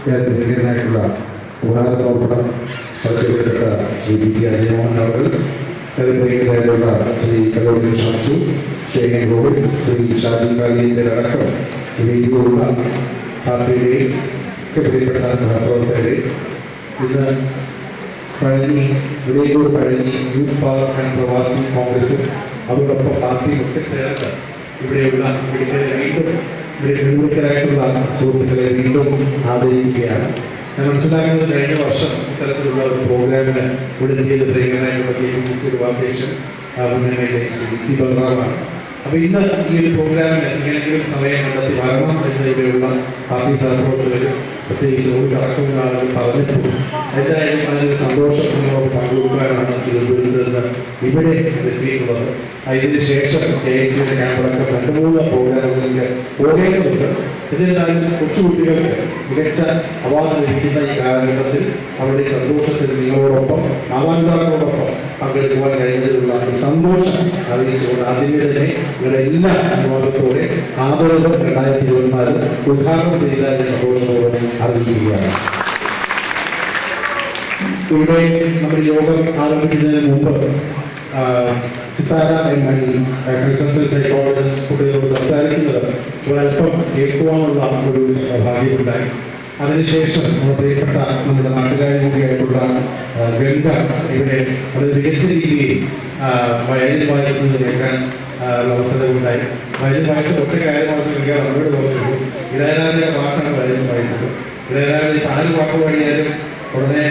പ്രിയങ്കരനായിട്ടുള്ള ഉപഹാര സമർപ്പണം പങ്കെടുക്കപ്പെട്ട Shri P T Ajayamohan അവർ, പ്രിയങ്കരനായിട്ടുള്ള Shri കലോണി Shamsu, Shane Robin, Shri Shaji കാലിയന്റെ അടക്കം വേദിയിലുള്ള പാർട്ടിയുടെയും പ്രിയപ്പെട്ട സഹപ്രവർത്തകരെ, ഇന്ന് Palani Vilayur Palani youth power and പ്രവാസി കോൺഗ്രസും അതോടൊപ്പം പാർട്ടിയും ഒക്കെ ചേർന്ന് ഇവിടെയുള്ള മിടുക്കരായിട്ടുള്ള സുഹൃത്തുക്കളെ വീണ്ടും ആദരിക്കുകയാണ്. ഞാൻ മനസ്സിലാക്കുന്നത് കഴിഞ്ഞ വർഷം ഇത്തരത്തിലുള്ള ഒരു പ്രോഗ്രാമിന് ഇവിടെ എത്തിയത് പ്രിയങ്കരനായിട്ടുള്ള KPCC ഉപാധ്യക്ഷൻ മുന്നണിയിലെ ശ്രീ ടി ബൽറാമാണ്. അപ്പോൾ ഇന്ന് ഈ ഒരു പ്രോഗ്രാമിന് എങ്ങനെയെങ്കിലും സമയം കണ്ടെത്തി വരണം എന്ന് ഇവിടെയുള്ള പാർട്ടി സഹപ്രവർത്തകരും പ്രത്യേകിച്ച് ഒരു കറക്കുന്ന ആളുകൾ പറഞ്ഞിട്ടുണ്ട്. എന്തായാലും അതിനൊരു സന്തോഷം നിങ്ങളോട് പങ്കുവെക്കാനാണ് തിരുവനന്തപുരത്ത് ഇവിടെ എത്തിയിട്ടുള്ളത്. ഇതിന് ശേഷം KSCയുടെ ക്യാമ്പടക്കം 2-3 പ്രോഗ്രാമുകളിലേക്ക് പോകേണ്ടതുണ്ട്. എന്നിരുന്നാലും കൊച്ചുകുട്ടികൾക്ക് മികച്ച അവാർഡ് ലഭിക്കുന്ന ഈ കാലഘട്ടത്തിൽ അവരുടെ സന്തോഷത്തിൽ നിങ്ങളോടൊപ്പം മാതാപിതാക്കളോടൊപ്പം പങ്കെടുക്കുവാൻ കഴിഞ്ഞതിലുള്ള ഒരു സന്തോഷം അറിയിച്ചുകൊണ്ട് ആദ്യമേ തന്നെ നിങ്ങളുടെ എല്ലാ അനുവാദത്തോടെ ആദരവ് 2024 ഉദ്ഘാടനം ചെയ്ത സന്തോഷത്തോടെ അറിയിക്കുകയാണ്. ഇവിടെ നമ്മുടെ യോഗം ആരംഭിക്കുന്നതിന് മുമ്പ് സിത്താര കൺസൾട്ടന്റ് സൈക്കോളജിസ്റ്റ് കുട്ടികളോട് സംസാരിക്കുന്നത് ഒരല്പം കേൾക്കുവാനുള്ള ഒരു ഭാഗ്യമുണ്ടായി. അതിനുശേഷം പ്രിയപ്പെട്ട നമ്മുടെ നാട്ടുകാരി കൂടിയായിട്ടുള്ള ഗംഗ ഇവിടെ വളരെ മികച്ച രീതിയിൽ വയലിൽ വായിക്കുന്നത് കേൾക്കാൻ അവസരമുണ്ടായി. വയലിൽ വായിച്ച ഒറ്റ കാര്യമാണ് ഗംഗ അവരോട് പറഞ്ഞത്. ഇളയരാജയുടെ പാട്ടാണ് വയലിൽ വായിച്ചത്. ഇളയരാജ ആര് പാട്ട് പാടിയാലും ഉടനെ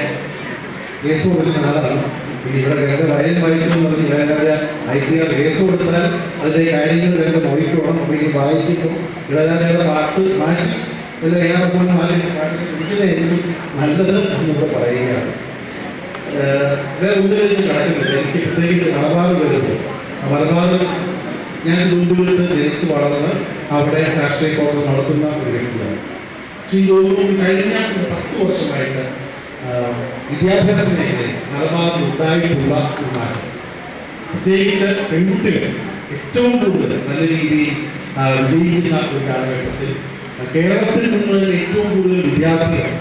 കേസ് കൊടുക്കുന്ന ആളാണ്. ഇനി ഇവിടെ ഗംഗ വയലിൽ വായിച്ചെന്ന് പറഞ്ഞ് ഇളയരാജ IPR കേസ് കൊടുത്താൽ അതിൻ്റെ കാര്യങ്ങൾ ഗംഗ നോക്കിക്കോണം. അപ്പോൾ ഈ വായിക്കുമ്പോൾ ഇളയരാജയുടെ പാട്ട് മാറ്റി പിടിക്കുന്നതായിരിക്കും നല്ലത് എന്നിവിടെ പറയുകയാണ്. വേറെ ഒന്നിലും കിടക്കുന്നില്ല. എനിക്ക് പ്രത്യേകിച്ച് മലബാർ വരുമ്പോൾ മലബാർ ഞാൻ തിരുവനന്തപുരത്ത് ജനിച്ച് വളർന്ന് അവിടെ രാഷ്ട്രീയ പ്രവർത്തനം നടത്തുന്ന ഒരു വ്യക്തിയാണ്. പക്ഷേ ഈ കഴിഞ്ഞ 10 വർഷമായിട്ട് വിദ്യാഭ്യാസ മേഖലയിൽ മലബാറിൽ ഉണ്ടായിട്ടുള്ള ഒരു മാറ്റം, പ്രത്യേകിച്ച് പെൺകുട്ടികൾ ഏറ്റവും കൂടുതൽ നല്ല രീതിയിൽ വിജയിക്കുന്ന ഒരു കാലഘട്ടത്തിൽ കേരളത്തിൽ നിന്ന് ഏറ്റവും കൂടുതൽ വിദ്യാർത്ഥികൾ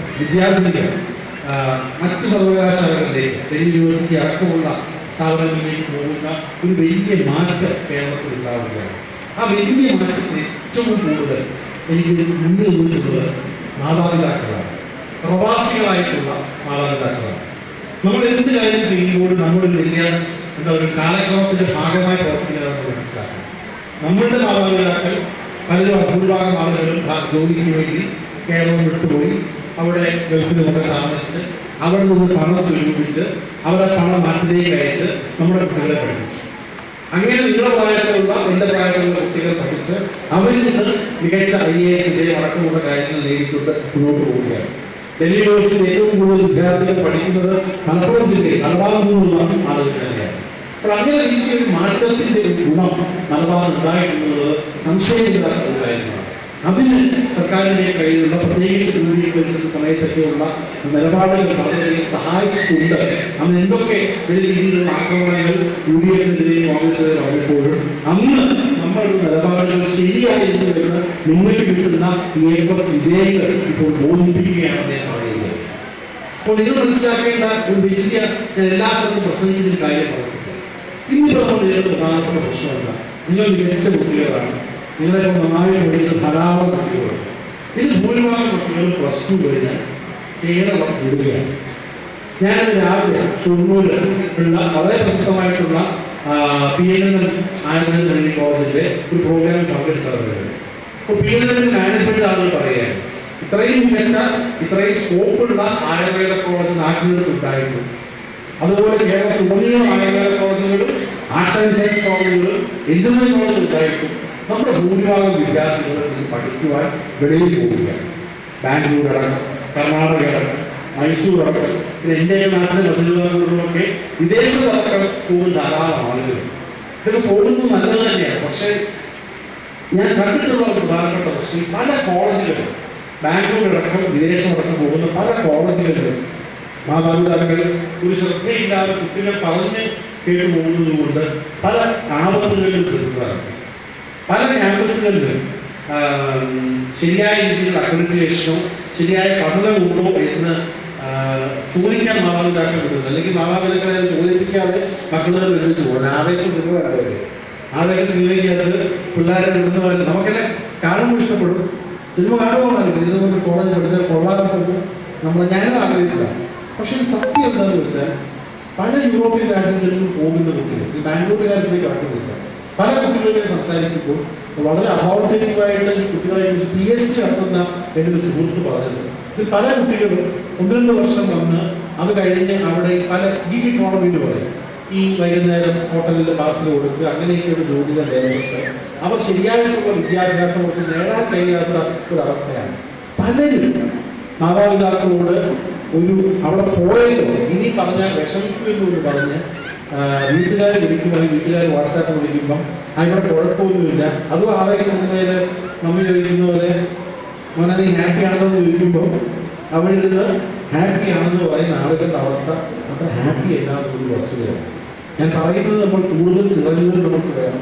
മറ്റ് സർവകലാശാലകളിലേക്ക്, ഡൽഹി യൂണിവേഴ്സിറ്റി അടക്കമുള്ള സ്ഥാപനങ്ങളിലേക്ക് പോകുന്ന ഒരു വലിയ മാറ്റം കേരളത്തിൽ ഉണ്ടാവുകയാണ്. ആ വലിയ മാറ്റത്തിന് ഏറ്റവും കൂടുതൽ എനിക്ക് മുന്നിൽ നിന്നിട്ടുള്ളത് മാതാപിതാക്കളാണ്, പ്രവാസികളായിട്ടുള്ള മാതാപിതാക്കളാണ്. നമ്മൾ എന്ത് കാര്യം ചെയ്യുമ്പോഴും നമ്മുടെ വലിയ ഒരു കാലക്രമത്തിന്റെ ഭാഗമായി പ്രവർത്തിക്കുന്നതാണെന്ന് മനസ്സിലാക്കണം. നമ്മളുടെ മാതാപിതാക്കൾ പലരും ഭൂരിഭാഗം ആളുകളും ജോലിക്ക് വേണ്ടി കേരളം വിട്ടുപോയി അവിടെ ഗൾഫിൽ കൊണ്ട് താമസിച്ച് അവിടെ നിന്ന് പണം സ്വരൂപിച്ച് അവരുടെ പണം നാട്ടിലേക്ക് അയച്ച് നമ്മുടെ കുട്ടികളെ പഠിപ്പിച്ചു. അങ്ങനെ നിങ്ങളുടെ പ്രായത്തിലുള്ള എൻ്റെ പ്രായത്തിലുള്ള കുട്ടികൾ പഠിച്ച് അവരിൽ നിന്ന് മികച്ച IAS വിജയം അടക്കമുള്ള കാര്യങ്ങൾ നേടിക്കൊണ്ട് മുന്നോട്ട് പോവുകയാണ്. ഡൽഹി യൂണിവേഴ്സിറ്റി ഏറ്റവും കൂടുതൽ വിദ്യാർത്ഥികൾ പഠിക്കുന്നത് മലപ്പുറം ജില്ലയിൽ മലബാറിൽ നിന്നുള്ള ആളുകൾ തന്നെയാണ്. അപ്പോൾ അങ്ങനെ ഒരു മാറ്റത്തിന്റെ ഒരു ഗുണം മലബാർ ഉണ്ടായിട്ടുള്ളത് സംശയമില്ലാത്ത ഒരു കാര്യമാണ്. അതിന് സർക്കാരിന്റെ കയ്യിലുള്ള പ്രത്യേകിച്ച് രൂപീകരിച്ച സമയത്തൊക്കെയുള്ള നിലപാടുകൾ വളരെയധികം സഹായിച്ചിട്ടുണ്ട്. അന്ന് എന്തൊക്കെ വലിയ രീതിയിലുള്ള ആക്രമണങ്ങൾ UDF-നെതിരെയും കോൺഗ്രസിനെതിരെ വന്നപ്പോഴും അന്ന് നമ്മളുടെ നിലപാടുകൾ ശരിയായിരുന്നു എന്ന് നിങ്ങൾക്ക് കിട്ടുന്ന A+ വിജയങ്ങൾ ഇപ്പോൾ ബോധിപ്പിക്കുകയാണെന്ന് ഞാൻ പറയുന്നത്. അപ്പോൾ നിങ്ങൾ മനസ്സിലാക്കേണ്ട ഒരു വലിയ എല്ലാ സ്ഥലത്തും പ്രസംഗിക്കുന്ന കാര്യം പറഞ്ഞിട്ടുണ്ട്. ഇന്നിപ്പോൾ നമ്മൾ ചെയ്യുന്ന പ്രധാനപ്പെട്ട പ്രശ്നമല്ല, നിങ്ങൾ മികച്ച കുട്ടികളാണ്, നിങ്ങളെ നന്നായി പഠിക്കുന്ന ധാരാളം കുട്ടികളുണ്ട്. ഇത് ഭൂരിഭാഗം കുട്ടികൾ +2 കഴിഞ്ഞാൽ കേരളം വിടുകയാണ്. ഞാനിത് രാവിലെ ഷൊർണൂരിൽ ഉള്ള വളരെ പ്രശസ്തമായിട്ടുള്ള PNM ആയുർവേദ മെഡിക്കൽ കോളേജിന്റെ ഒരു പ്രോഗ്രാമിൽ പങ്കെടുത്തവരായിരുന്നു. അപ്പോൾ PNM മാനേജ്മെന്റ് ആളുകൾ പറയുകയാണ്, ഇത്രയും മികച്ച ഇത്രയും സ്കോപ്പുള്ള ആയുർവേദ കോളേജ് നാട്ടിലേക്ക് ഉണ്ടായിട്ടുണ്ട്. അതുപോലെ കേരളത്തിൽ ഉടനീളം ആയുർവേദ കോളേജുകളും ആർട്സ് ആൻഡ് സയൻസ് കോളേജുകളും എഞ്ചിനീയറിംഗ് കോളേജുകൾ ഉണ്ടായിട്ടും നമ്മുടെ ഭൂരിഭാഗം വിദ്യാർത്ഥികൾ ഇത് പഠിക്കുവാൻ വെളിയിൽ പോവുകയാണ്. ബാംഗ്ലൂർ അടക്കം, കർണാടക അടക്കം, മൈസൂർ അടക്കം, പിന്നെ എൻ്റെ നാട്ടിലെ മധുരമൊക്കെ വിദേശത്തടക്കം പോകുന്ന ധാരാളം ആളുകളുണ്ട്. ഇതൊക്കെ പോകുന്നത് നല്ലത് തന്നെയാണ്. പക്ഷേ ഞാൻ കണ്ടിട്ടുള്ള ഒരു പ്രധാനപ്പെട്ട പ്രശ്നം, പല കോളേജുകളും ബാംഗ്ലൂരടക്കം വിദേശമടക്കം പോകുന്ന പല കോളേജുകളിലും മാതാപിതാക്കൾ ഒരു ശ്രദ്ധയില്ലാതെ കുട്ടികൾ പറഞ്ഞ് കേട്ടു പോകുന്നത് കൊണ്ട് പല ആപത്തുകളിലും ചെറുതാറുണ്ട്. പല ക്യാമ്പസുകളിലും ശരിയായ രീതിയിലുള്ള അക്രഡിറ്റേഷനോ ശരിയായ പഠനമുണ്ടോ എന്ന് ചോദിക്കാൻ മാതാപിതാക്കൾ വിടുന്നു. അല്ലെങ്കിൽ മാതാപിതാക്കളെ ചോദിപ്പിക്കാതെ മക്കളെ ഒരുമിച്ച് പോകുന്നത് ആവേശം നിന്നുവേണ്ടവർ ആവേശ സിനിമയ്ക്കകത്ത് പിള്ളേരെ വിടുന്നവർ നമുക്കെല്ലാം കാണുമ്പോൾ ഇഷ്ടപ്പെടും. സിനിമ കാണുമ്പോൾ ഇതുകൊണ്ട് കോളേജ് പഠിച്ചാൽ കൊള്ളാമെന്ന് ഞാനും ആഗ്രഹിച്ചതാണ്. പക്ഷേ ഈ സത്യം എന്താണെന്ന് വെച്ചാൽ പല യൂറോപ്യൻ രാജ്യങ്ങളിലും പോകുന്ന കുട്ടികൾ ഈ ബാംഗ്ലൂരുകാരിലേക്ക് കണ്ടുപിടിക്കുക പല കുട്ടികളെയും സംസാരിക്കുമ്പോൾ വളരെ അതോറിറ്റേറ്റീവായിട്ട് ഈ കുട്ടികളെ കുറിച്ച് PhD നടത്തുന്ന എൻ്റെ ഒരു സുഹൃത്ത് പറഞ്ഞത് ഇതിൽ പല കുട്ടികളും 1-2 വർഷം വന്ന് അത് കഴിഞ്ഞ് അവിടെ പല ഗിഗ് ഇക്കോണമി എന്ന് പറയും ഈ വൈകുന്നേരം ഹോട്ടലിൽ പാർസൽ കൊടുക്കുക അങ്ങനെയൊക്കെയുള്ള ജോലികൾ നേരിട്ട് അവർ ശരിയായിട്ടുള്ള വിദ്യാഭ്യാസം അവർക്ക് നേടാൻ കഴിയാത്ത ഒരവസ്ഥയാണ്. പലരും മാതാപിതാക്കളോട് അവിടെ പോയതോ ഇനി പറഞ്ഞാൽ വിഷമിക്കുമെന്ന് പറഞ്ഞ് വീട്ടുകാർ വിളിക്കുമ്പോൾ വീട്ടുകാർ വാട്സാപ്പ് വിളിക്കുമ്പം ഇവിടെ കുഴപ്പമൊന്നുമില്ല. അതും ആവേശ സിനിമയിൽ നമ്മൾ ചോദിക്കുന്ന പോലെ മോനെ നീ ഹാപ്പി ആണെന്ന് ചോദിക്കുമ്പോൾ അവിടെ ഇരുന്ന് ഹാപ്പി ആണെന്ന് പറയുന്ന ആളുകളുടെ അവസ്ഥ അത്ര ഹാപ്പി അല്ലാത്തൊരു വസ്തുതയാണ്. ഞാൻ പറയുന്നത് നമ്മൾ കൂടുതൽ ചിറകുകൾ നമുക്ക് വേണം,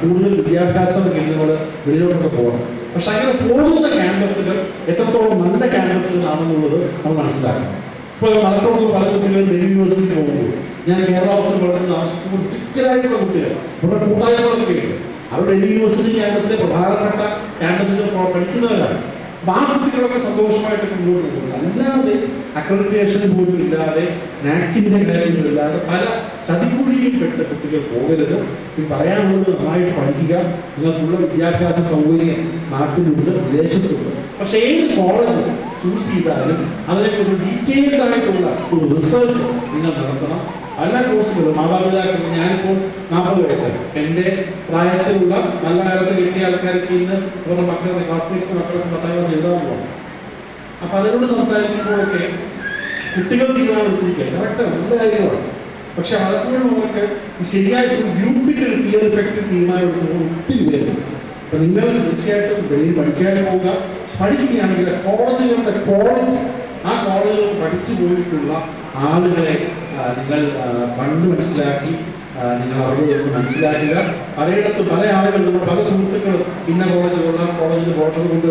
കൂടുതൽ വിദ്യാഭ്യാസം നമ്മൾ വെളിയിലോട്ടൊക്കെ പോകണം. പക്ഷെ അങ്ങനെ പോകുന്ന ക്യാമ്പസുകൾ എത്രത്തോളം നല്ല ക്യാമ്പസുകളാണെന്നുള്ളത് നമ്മൾ മനസ്സിലാക്കണം. ഇപ്പോൾ മലപ്പുറത്ത് പല കുട്ടികളും ഡൽഹി യൂണിവേഴ്സിറ്റി പോകുമ്പോൾ ഞാൻ കേരള ഹൗസിൽ വളർന്ന ആവശ്യത്തിന് ടിക്കറ്റായിട്ടുള്ള കുട്ടികൾ ഇവിടെ കൂട്ടായ്മകളൊക്കെ ഉണ്ട്. അവർ ഡൽഹി യൂണിവേഴ്സിറ്റി ക്യാമ്പസിലെ പ്രധാനപ്പെട്ട ക്യാമ്പസുകൾ പഠിക്കുന്നവരാണ്. അപ്പോൾ ആ കുട്ടികളൊക്കെ സന്തോഷമായിട്ട് മുന്നോട്ട് പോകുന്നത് അല്ലാതെ അക്രഡിറ്റേഷൻ പോലും ഇല്ലാതെ നാക്കിൻ്റെ കാര്യങ്ങളില്ലാതെ പല ചതിക്കുഴിയിൽ പെട്ട കുട്ടികൾ പോകരുത്. ഈ പറയാനുള്ളത് നന്നായിട്ട് പഠിക്കുക. നിങ്ങൾക്കുള്ള വിദ്യാഭ്യാസ സൗകര്യം നാട്ടിലുണ്ട്, വിദേശത്തുണ്ട്. പക്ഷേ ഏത് കോളേജ് ചൂസ് ചെയ്താലും അതിനെക്കുറിച്ച് ഡീറ്റെയിൽഡ് ആയിട്ടുള്ള ഒരു റിസർച്ച് നിങ്ങൾ നടത്തണം. പല കോഴ്സുകളും മാതാപിതാക്കൾ ഞാനിപ്പോൾ 40 വയസ്സായി. എൻ്റെ പ്രായത്തിലുള്ള നല്ല കാലത്ത് കിട്ടിയ ആൾക്കാർക്ക് ഇന്ന് അവരുടെ മക്കളുടെ ക്ലാസ്മേറ്റ്സിന്റെ മക്കളൊക്കെ 10ാം ക്ലാസ് എഴുതാൻ പോകണം. അപ്പം അതിനോട് സംസാരിക്കുമ്പോഴൊക്കെ കുട്ടികൾ തീരുമാനമെടുത്തിരിക്കുക കറക്റ്റാണ്, നല്ല കാര്യമാണ്. പക്ഷെ പലപ്പോഴും നമുക്ക് ശരിയായിട്ട് ഗ്രൂപ്പിൻ്റെ ഒരു പിയർ ഇഫക്റ്റ് തീരുമാനമെടുക്കുമ്പോൾ ഒത്തിരി പേരുണ്ട്. അപ്പം നിങ്ങൾ തീർച്ചയായിട്ടും വെളിയിൽ പഠിക്കാൻ പോവുക. പഠിക്കുകയാണെങ്കിൽ കോളേജുകളുടെ ക്വാളിറ്റി ആ കോളേജുകൾ പഠിച്ചു പോയിട്ടുള്ള ആളുകളെ നിങ്ങൾ കണ്ടു മനസ്സിലാക്കി നിങ്ങൾ അവരോട് മനസ്സിലാക്കുക. പലയിടത്തും പല ആളുകളും പല സുഹൃത്തുക്കളും ഇന്ന കോളേജ് കൊള്ളാം, കോളേജിൽ പോഷകം കൊണ്ട്